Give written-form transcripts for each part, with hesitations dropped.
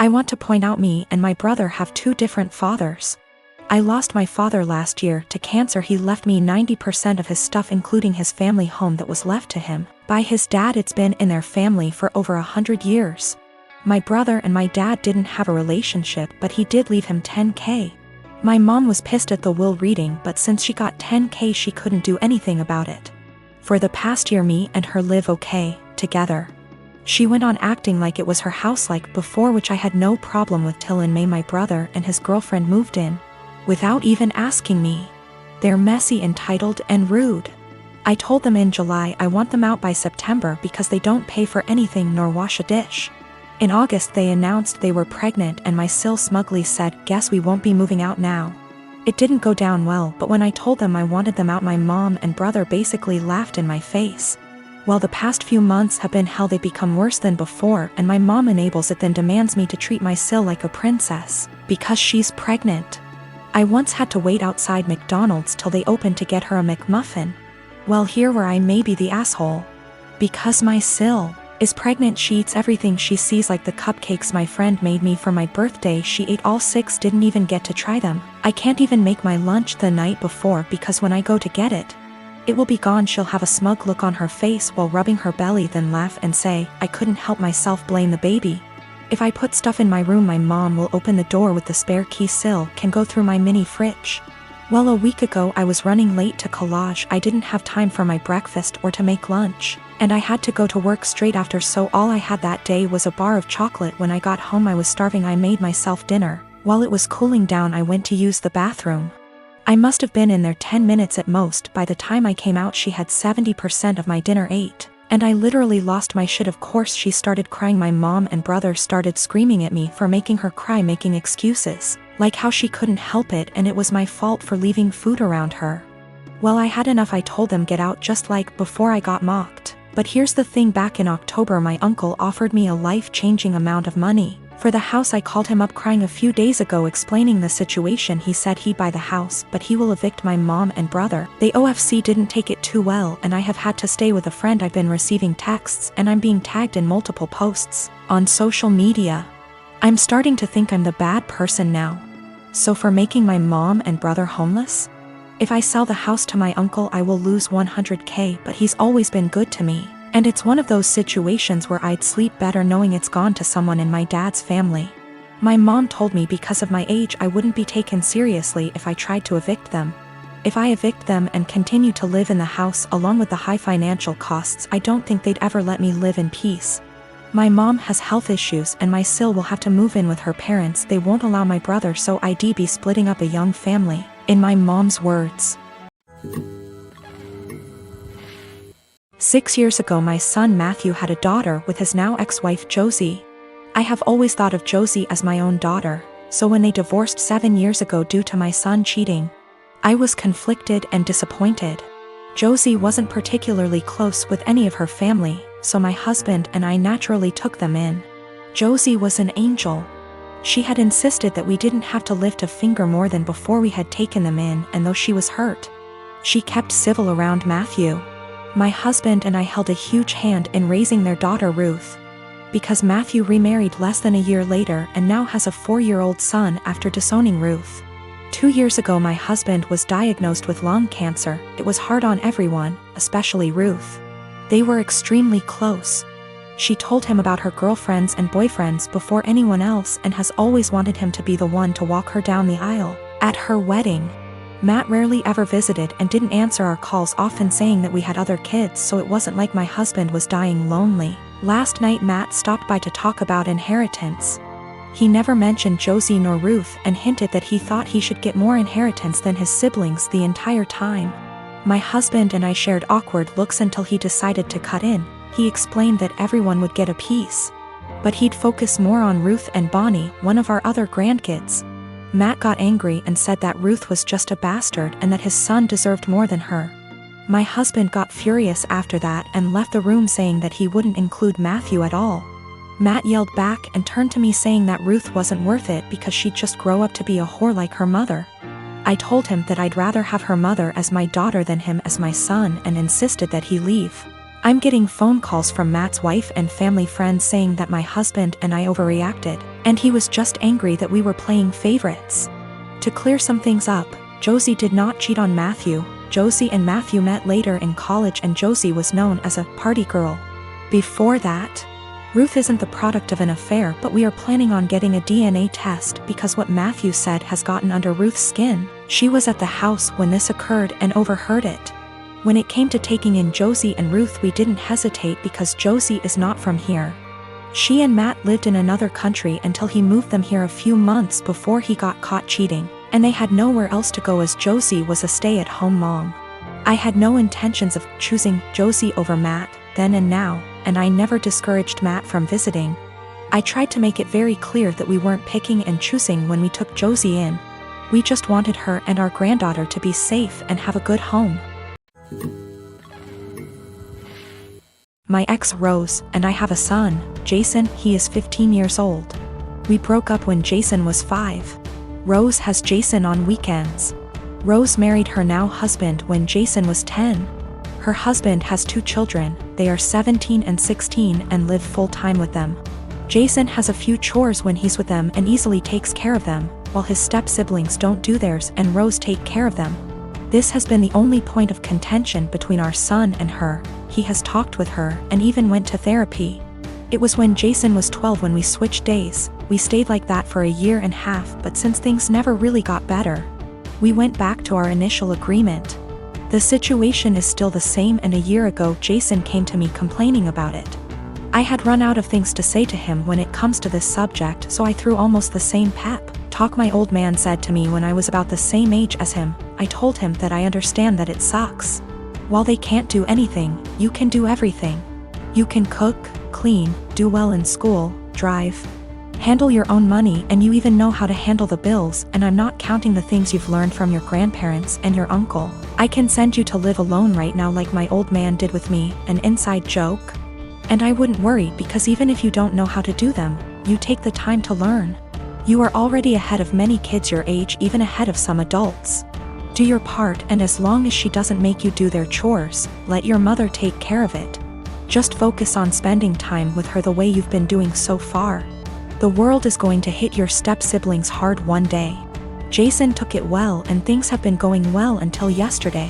I want to point out me and my brother have two different fathers. I lost my father last year to cancer. He left me 90% of his stuff, including his family home that was left to him by his dad. It's been in their family for over 100 years. My brother and my dad didn't have a relationship, but he did leave him $10K. My mom was pissed at the will reading, but since she got $10K she couldn't do anything about it. For the past year me and her live okay together. She went on acting like it was her house like before, which I had no problem with, till in May my brother and his girlfriend moved in without even asking me. They're messy, entitled, and rude. I told them in July I want them out by September because they don't pay for anything nor wash a dish. In August they announced they were pregnant and my sil smugly said, "Guess we won't be moving out now." It didn't go down well, but when I told them I wanted them out, my mom and brother basically laughed in my face. Well, the past few months have been hell. They become worse than before, and my mom enables it, then demands me to treat my sil like a princess because she's pregnant. I once had to wait outside McDonald's till they opened to get her a McMuffin. Well, here where I may be the asshole. Because my sil is pregnant, she eats everything she sees, like the cupcakes my friend made me for my birthday. She ate all 6, didn't even get to try them. I can't even make my lunch the night before because when I go to get it, it will be gone. She'll have a smug look on her face while rubbing her belly, then laugh and say, "I couldn't help myself, blame the baby." If I put stuff in my room, my mom will open the door with the spare key. Sil can go through my mini fridge. Well, a week ago I was running late to collage. I didn't have time for my breakfast or to make lunch, and I had to go to work straight after, so all I had that day was a bar of chocolate. When I got home I was starving. I made myself dinner. While it was cooling down I went to use the bathroom. I must have been in there 10 minutes at most. By the time I came out she had 70% of my dinner ate, and I literally lost my shit. Of course she started crying. My mom and brother started screaming at me for making her cry, making excuses, like how she couldn't help it and it was my fault for leaving food around her. Well, I had enough. I told them get out, just like before I got mocked. But here's the thing, back in October my uncle offered me a life-changing amount of money for the house. I called him up crying a few days ago explaining the situation. He said he'd buy the house, but he will evict my mom and brother. The OFC didn't take it too well, and I have had to stay with a friend. I've been receiving texts and I'm being tagged in multiple posts on social media. I'm starting to think I'm the bad person now. So for making my mom and brother homeless? If I sell the house to my uncle I will lose 100K, but he's always been good to me. And it's one of those situations where I'd sleep better knowing it's gone to someone in my dad's family. My mom told me because of my age I wouldn't be taken seriously if I tried to evict them. If I evict them and continue to live in the house along with the high financial costs, I don't think they'd ever let me live in peace. My mom has health issues and my sil will have to move in with her parents. They won't allow my brother, so I'd be splitting up a young family, in my mom's words. 6 years ago my son Matthew had a daughter with his now ex-wife Josie. I have always thought of Josie as my own daughter, so when they divorced 7 years ago due to my son cheating, I was conflicted and disappointed. Josie wasn't particularly close with any of her family, so my husband and I naturally took them in. Josie was an angel. She had insisted that we didn't have to lift a finger more than before we had taken them in, and though she was hurt, she kept civil around Matthew. My husband and I held a huge hand in raising their daughter Ruth, because Matthew remarried less than a year later and now has a 4-year-old son after disowning Ruth. 2 years ago my husband was diagnosed with lung cancer. It was hard on everyone, especially Ruth. They were extremely close. She told him about her girlfriends and boyfriends before anyone else and has always wanted him to be the one to walk her down the aisle at her wedding. Matt rarely ever visited and didn't answer our calls, often saying that we had other kids, so it wasn't like my husband was dying lonely. Last night Matt stopped by to talk about inheritance. He never mentioned Josie nor Ruth and hinted that he thought he should get more inheritance than his siblings the entire time. My husband and I shared awkward looks until he decided to cut in. He explained that everyone would get a piece, but he'd focus more on Ruth and Bonnie, one of our other grandkids. Matt got angry and said that Ruth was just a bastard and that his son deserved more than her. My husband got furious after that and left the room saying that he wouldn't include Matthew at all. Matt yelled back and turned to me saying that Ruth wasn't worth it because she'd just grow up to be a whore like her mother. I told him that I'd rather have her mother as my daughter than him as my son and insisted that he leave. I'm getting phone calls from Matt's wife and family friends saying that my husband and I overreacted, and he was just angry that we were playing favorites. To clear some things up, Josie did not cheat on Matthew. Josie and Matthew met later in college and Josie was known as a party girl. Before that, Ruth isn't the product of an affair, but we are planning on getting a DNA test because what Matthew said has gotten under Ruth's skin. She was at the house when this occurred and overheard it. When it came to taking in Josie and Ruth, we didn't hesitate because Josie is not from here. She and Matt lived in another country until he moved them here a few months before he got caught cheating, and they had nowhere else to go as Josie was a stay-at-home mom. I had no intentions of choosing Josie over Matt, then and now, and I never discouraged Matt from visiting. I tried to make it very clear that we weren't picking and choosing when we took Josie in. We just wanted her and our granddaughter to be safe and have a good home. My ex Rose and I have a son, Jason. He is 15 years old. We broke up when Jason was 5. Rose has Jason on weekends. Rose married her now husband when Jason was 10. Her husband has 2 children, they are 17 and 16 and live full-time with them. Jason has a few chores when he's with them and easily takes care of them, while his step-siblings don't do theirs and Rose take care of them. This has been the only point of contention between our son and her. He has talked with her and even went to therapy. It was when Jason was 12 when we switched days. We stayed like that for a year and a half, but since things never really got better, we went back to our initial agreement. The situation is still the same, and a year ago Jason came to me complaining about it. I had run out of things to say to him when it comes to this subject, so I threw almost the same pep talk my old man said to me when I was about the same age as him. I told him that I understand that it sucks. While they can't do anything, you can do everything. You can cook, clean, do well in school, drive, handle your own money, and you even know how to handle the bills, and I'm not counting the things you've learned from your grandparents and your uncle. I can send you to live alone right now like my old man did with me, an inside joke. And I wouldn't worry because even if you don't know how to do them, you take the time to learn. You are already ahead of many kids your age, even ahead of some adults. Do your part, and as long as she doesn't make you do their chores, let your mother take care of it. Just focus on spending time with her the way you've been doing so far. The world is going to hit your step-siblings hard one day. Jason took it well and things have been going well until yesterday.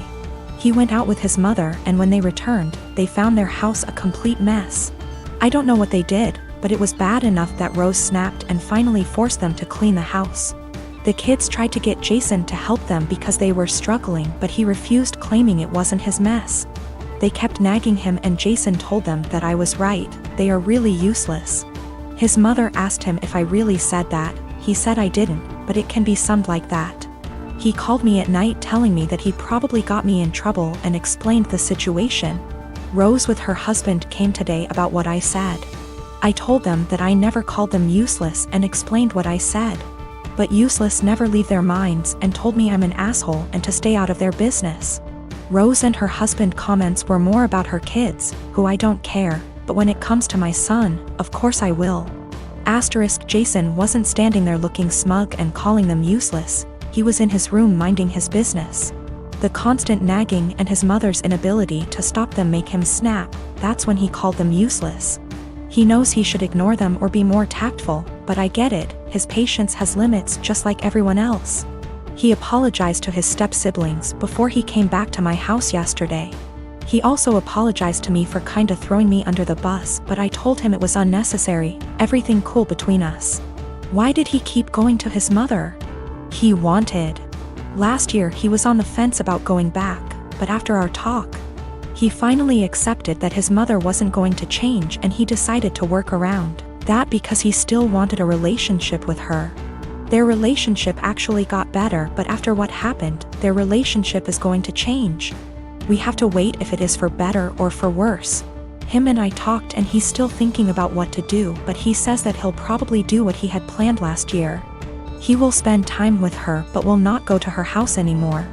He went out with his mother and when they returned, they found their house a complete mess. I don't know what they did, but it was bad enough that Rose snapped and finally forced them to clean the house. The kids tried to get Jason to help them because they were struggling, but he refused, claiming it wasn't his mess. They kept nagging him and Jason told them that I was right, they are really useless. His mother asked him if I really said that. He said I didn't, but it can be summed like that. He called me at night telling me that he probably got me in trouble and explained the situation. Rose with her husband came today about what I said. I told them that I never called them useless and explained what I said. But useless never leave their minds and told me I'm an asshole and to stay out of their business. Rose and her husband comments were more about her kids, who I don't care, but when it comes to my son, of course I will. Jason wasn't standing there looking smug and calling them useless, he was in his room minding his business. The constant nagging and his mother's inability to stop them make him snap, that's when he called them useless. He knows he should ignore them or be more tactful, but I get it, his patience has limits just like everyone else. He apologized to his step-siblings before he came back to my house yesterday. He also apologized to me for kinda throwing me under the bus, but I told him it was unnecessary, everything cool between us. Why did he keep going to his mother? He wanted. Last year he was on the fence about going back, but after our talk, he finally accepted that his mother wasn't going to change and he decided to work around that because he still wanted a relationship with her. Their relationship actually got better, but after what happened, their relationship is going to change. We have to wait if it is for better or for worse. Him and I talked and he's still thinking about what to do, but he says that he'll probably do what he had planned last year. He will spend time with her but will not go to her house anymore.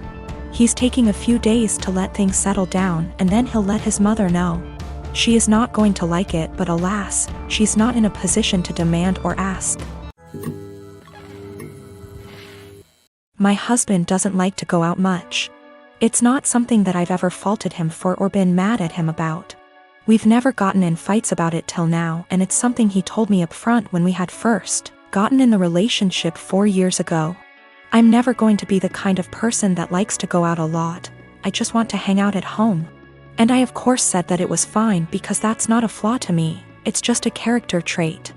He's taking a few days to let things settle down and then he'll let his mother know. She is not going to like it, but alas, she's not in a position to demand or ask. My husband doesn't like to go out much. It's not something that I've ever faulted him for or been mad at him about. We've never gotten in fights about it till now, and it's something he told me up front when we had first gotten in the relationship 4 years ago. I'm never going to be the kind of person that likes to go out a lot. I just want to hang out at home. And I of course said that it was fine because that's not a flaw to me, it's just a character trait.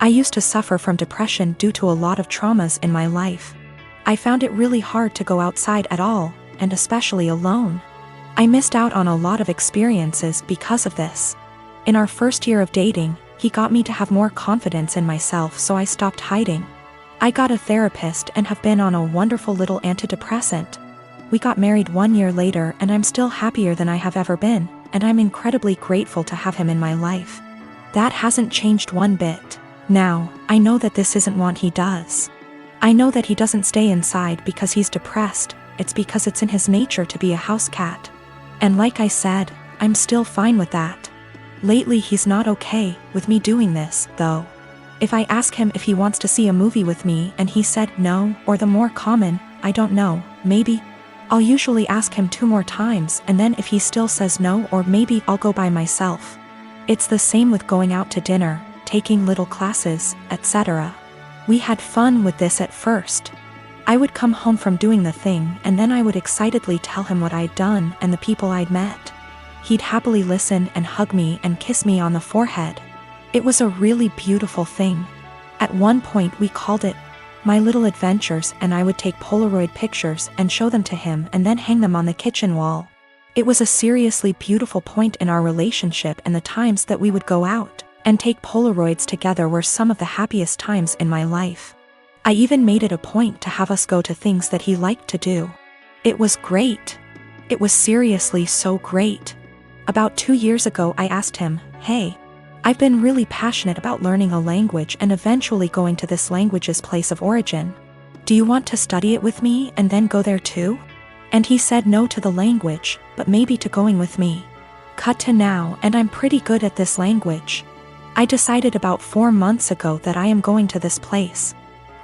I used to suffer from depression due to a lot of traumas in my life. I found it really hard to go outside at all, and especially alone. I missed out on a lot of experiences because of this. In our first year of dating, he got me to have more confidence in myself, so I stopped hiding. I got a therapist and have been on a wonderful little antidepressant. We got married 1 year later and I'm still happier than I have ever been, and I'm incredibly grateful to have him in my life. That hasn't changed one bit. Now, I know that this isn't what he does. I know that he doesn't stay inside because he's depressed, it's because it's in his nature to be a house cat. And like I said, I'm still fine with that. Lately he's not okay with me doing this, though. If I ask him if he wants to see a movie with me and he said no, or the more common, I don't know, maybe, I'll usually ask him 2 more times, and then if he still says no, or maybe I'll go by myself. It's the same with going out to dinner, taking little classes, etc. We had fun with this at first. I would come home from doing the thing and then I would excitedly tell him what I'd done and the people I'd met. He'd happily listen and hug me and kiss me on the forehead. It was a really beautiful thing. At one point we called it My Little Adventures, and I would take Polaroid pictures and show them to him and then hang them on the kitchen wall. It was a seriously beautiful point in our relationship, and the times that we would go out and take Polaroids together were some of the happiest times in my life. I even made it a point to have us go to things that he liked to do. It was great. It was seriously so great. About 2 years ago I asked him, "Hey, I've been really passionate about learning a language and eventually going to this language's place of origin. Do you want to study it with me and then go there too?" And he said no to the language, but maybe to going with me. Cut to now, and I'm pretty good at this language. I decided about 4 months ago that I am going to this place.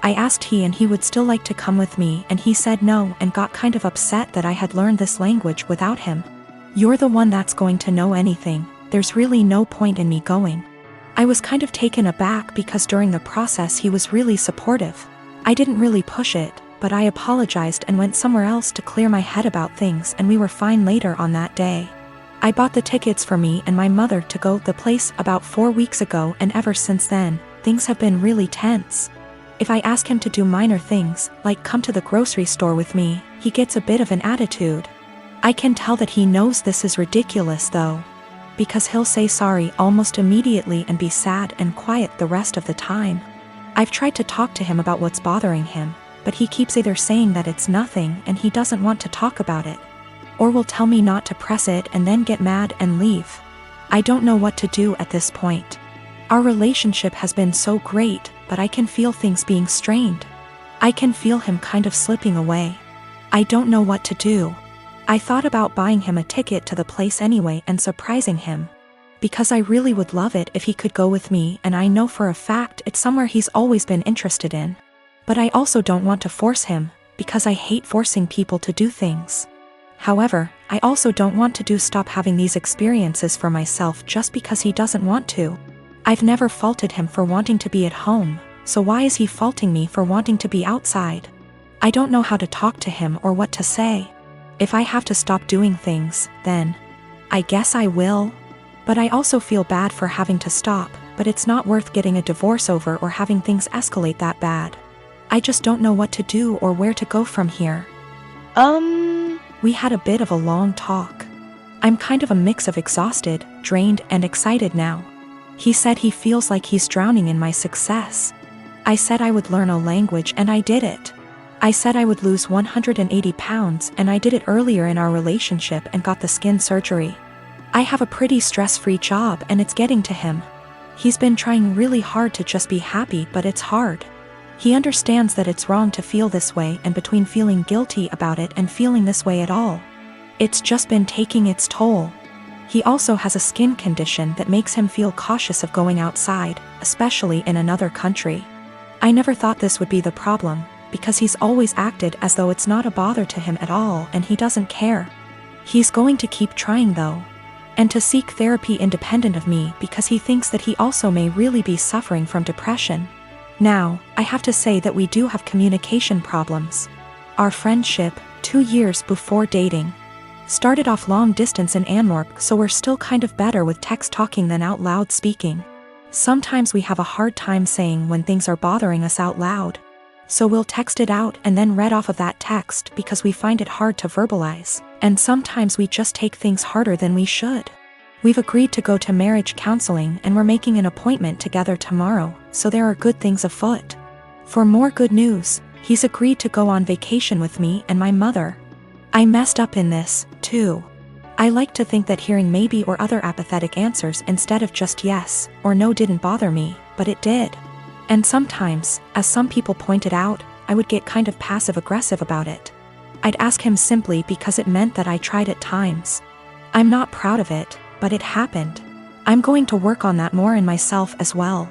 I asked he and he would still like to come with me, and he said no and got kind of upset that I had learned this language without him. "You're the one that's going to know anything. There's really no point in me going." I was kind of taken aback because during the process he was really supportive. I didn't really push it, but I apologized and went somewhere else to clear my head about things, and we were fine later on that day. I bought the tickets for me and my mother to go to the place about 4 weeks ago, and ever since then, things have been really tense. If I ask him to do minor things, like come to the grocery store with me, he gets a bit of an attitude. I can tell that he knows this is ridiculous though, because he'll say sorry almost immediately and be sad and quiet the rest of the time. I've tried to talk to him about what's bothering him, but he keeps either saying that it's nothing and he doesn't want to talk about it, or will tell me not to press it and then get mad and leave. I don't know what to do at this point. Our relationship has been so great, but I can feel things being strained. I can feel him kind of slipping away. I don't know what to do. I thought about buying him a ticket to the place anyway and surprising him, because I really would love it if he could go with me, and I know for a fact it's somewhere he's always been interested in. But I also don't want to force him, because I hate forcing people to do things. However, I also don't want to stop having these experiences for myself just because he doesn't want to. I've never faulted him for wanting to be at home, so why is he faulting me for wanting to be outside? I don't know how to talk to him or what to say. If I have to stop doing things, then I guess I will. But I also feel bad for having to stop, but it's not worth getting a divorce over or having things escalate that bad. I just don't know what to do or where to go from here. We had a bit of a long talk. I'm kind of a mix of exhausted, drained, and excited now. He said he feels like he's drowning in my success. I said I would learn a language, and I did it. I said I would lose 180 pounds, and I did it earlier in our relationship and got the skin surgery. I have a pretty stress-free job and it's getting to him. He's been trying really hard to just be happy, but it's hard. He understands that it's wrong to feel this way, and between feeling guilty about it and feeling this way at all, it's just been taking its toll. He also has a skin condition that makes him feel cautious of going outside, especially in another country. I never thought this would be the problem, because he's always acted as though it's not a bother to him at all and he doesn't care. He's going to keep trying though. and to seek therapy independent of me because he thinks that he also may really be suffering from depression. Now, I have to say that we do have communication problems. Our friendship, 2 years before dating, started off long distance in Anmorp, so we're still kind of better with text talking than out loud speaking. Sometimes we have a hard time saying when things are bothering us out loud. So we'll text it out and then read off of that text because we find it hard to verbalize, and sometimes we just take things harder than we should. We've agreed to go to marriage counseling and we're making an appointment together tomorrow, so there are good things afoot. For more good news, he's agreed to go on vacation with me and my mother. I messed up in this, too. I like to think that hearing maybe or other apathetic answers instead of just yes or no didn't bother me, but it did. And sometimes, as some people pointed out, I would get kind of passive-aggressive about it. I'd ask him simply because it meant that I tried at times. I'm not proud of it, but it happened. I'm going to work on that more in myself as well.